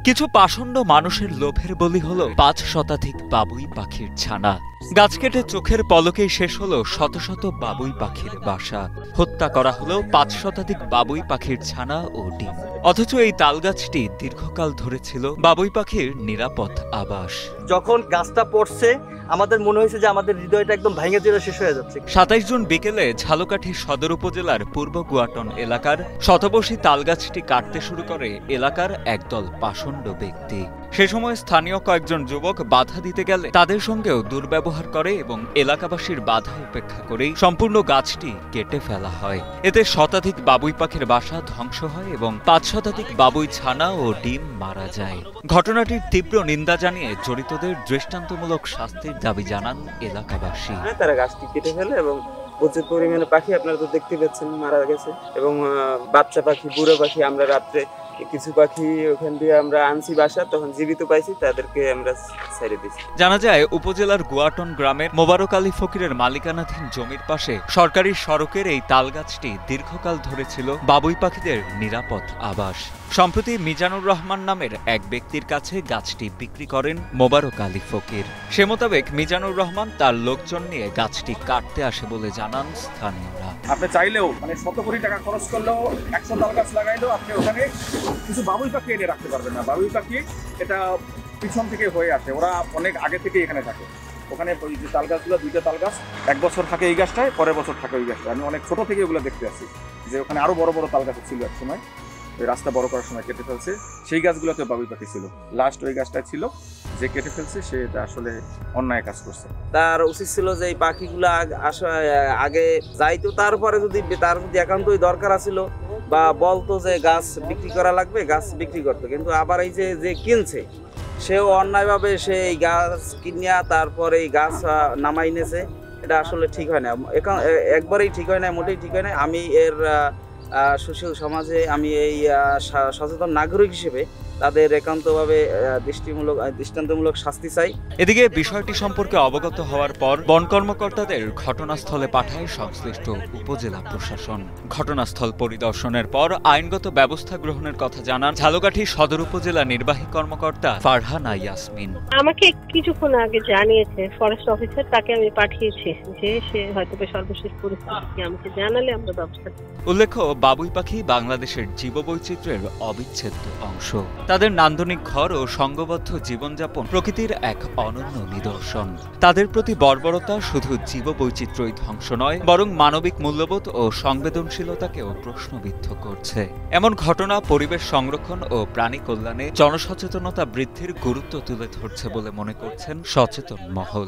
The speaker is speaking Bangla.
কিছু পাষণ্ড মানুষের লোভের বলি হলো ৫ শতাধিক বাবুই পাখির ছানা। গাছ কেটে চোখের পলকেই শেষ হলো শত শত বাবুই পাখির বাসা। হত্যা করা হলো ৫ শতাধিক বাবুই পাখির ছানা ও ডিম। অথচ এই তালগাছটি দীর্ঘকাল ধরে ছিল বাবুই পাখির নিরাপদ আবাস। যখন গাছটা পড়ছে আমাদের মনে হয়েছে যে আমাদের হৃদয়টা একদম ভেঙে চলে শেষ হয়ে যাচ্ছে। ২৭ জুন বিকেলে ঝালকাঠি সদর উপজেলার পূর্ব গুয়াটন এলাকার শতবর্ষী তালগাছটি কাটতে শুরু করে এলাকার একদল পাষণ্ড ব্যক্তি। সে সময় স্থানীয় কয়েকজন যুবক বাধা দিতে গেলে তাদের সঙ্গেও দুর্ব্যবহার করে এবং এলাকাবাসীর বাধা উপেক্ষা করেই সম্পূর্ণ গাছটি কেটে ফেলা হয়। এতে শতাধিক বাবুই পাখির বাসা ধ্বংস হয় এবং ৫ শতাধিক বাবুই ছানা ও ডিম মারা যায়। ঘটনাটির তীব্র নিন্দা জানিয়ে জড়িতদের দৃষ্টান্তমূলক শাস্তির দাবি জানান এলাকাবাসী। তারা গাছটি কেটে ফেলে এবং প্রচুর পরিমাণে পাখি আপনারা তো দেখতে পাচ্ছেন মারা গেছে এবং বাচ্চা পাখি বুড়ো পাখি আমরা রাত্রে কিছু পাখি ওখান দিয়ে আমরা আনছি বাসা, তখন জীবিত পাইছি তাদেরকে আমরা ছেড়ে দিচ্ছি। জানা যায় উপজেলার গুয়াটন গ্রামের মোবারক আলী ফকিরের মালিকানাধীন জমির পাশে সরকারি সড়কের এই তালগাছটি দীর্ঘকাল ধরে ছিল বাবুই পাখিদের নিরাপদ আবাস। সম্প্রতি মিজানুর রহমান নামের এক ব্যক্তির কাছে গাছটি বিক্রি করেন মোবারক আলী ফকির। সে মোতাবেক মিজানুর রহমান তার লোকজন নিয়ে গাছটি কাটতে আসে বলে জানান স্থানীয়রা। আপনি চাইলেও শত কোটি টাকা খরচ করলেও ১০০ তাল গাছ লাগাইলেও আপনি ওখানে কিছু বাবুই পাখি এনে রাখতে পারবেন না। বাবুই পাখি এটা পিছন থেকে হয়ে আসে, ওরা অনেক আগে থেকে এখানে থাকে। ওখানে ওই যে তাল গাছগুলো, ২টা তাল গাছ, ১ বছর থাকে এই গাছটায়, পরের বছর থাকে ওই গাছটায়। আমি অনেক ছোট থেকে ওগুলো দেখতে আসি যে ওখানে আরো বড় বড় তাল গাছ ছিল এক সময়, ওই রাস্তা বড় করার সময় কেটে ফেলছে। সেই গাছগুলোতে বাবুই পাখি ছিল, লাস্ট ওই গাছটাই ছিল যে কেটে ফেলছে। সে এটা আসলে অন্যায় কাজ করছে। তার উচিত ছিল যে এই পাখিগুলো আগে যাইতো, তারপরে যদি তার যদি একান্তই দরকার আছিল বা বলতো যে গাছ বিক্রি করা লাগবে, গাছ বিক্রি করতো। কিন্তু আবার এই যে কিনছে সেও অন্যায়ভাবে সে এই গাছ কিনিয়া তারপরে এই গাছ নামাই নেছে, এটা আসলে ঠিক হয় না, একবারেই ঠিক হয় না, মোটেই ঠিক হয় না। আমি এর সুশীল সমাজে আমি এই সচেতন নাগরিক হিসেবে তাদের একান্তভাবে দৃষ্টান্তমূলক শাস্তি চাই। এদিকে বিষয়টি সম্পর্কে অবগত হওয়ার পর বন কর্মকর্তাদের ঘটনাস্থলে পাঠায় সংশ্লিষ্ট উপজেলা প্রশাসন। ঘটনাস্থল পরিদর্শনের পর আইনগত ব্যবস্থা গ্রহণের কথা জানান ঝালকাঠি সদর উপজেলা নির্বাহী কর্মকর্তা ফারহানা ইয়াসমিন। আমাকে কিছুক্ষণ আগে জানিয়েছে ফরেস্ট অফিসার, তাকে আমি পাঠিয়েছি যে সে হয়তো সর্বশেষ পরিস্থিতি আমাকে জানালে আমরা ব্যবস্থা। উল্লেখ্য, বাবুই পাখি বাংলাদেশের জীববৈচিত্র্যের অবিচ্ছেদ্য অংশ। তাদের নান্দনিক ঘর ও সংঘবদ্ধ জীবনযাপন প্রকৃতির এক অনন্য নিদর্শন। তাদের প্রতি বর্বরতা শুধু জীববৈচিত্র্যই ধ্বংস নয়, বরং মানবিক মূল্যবোধ ও সংবেদনশীলতাকেও প্রশ্নবিদ্ধ করছে। এমন ঘটনা পরিবেশ সংরক্ষণ ও প্রাণী কল্যাণে জনসচেতনতা বৃদ্ধির গুরুত্ব তুলে ধরছে বলে মনে করছেন সচেতন মহল।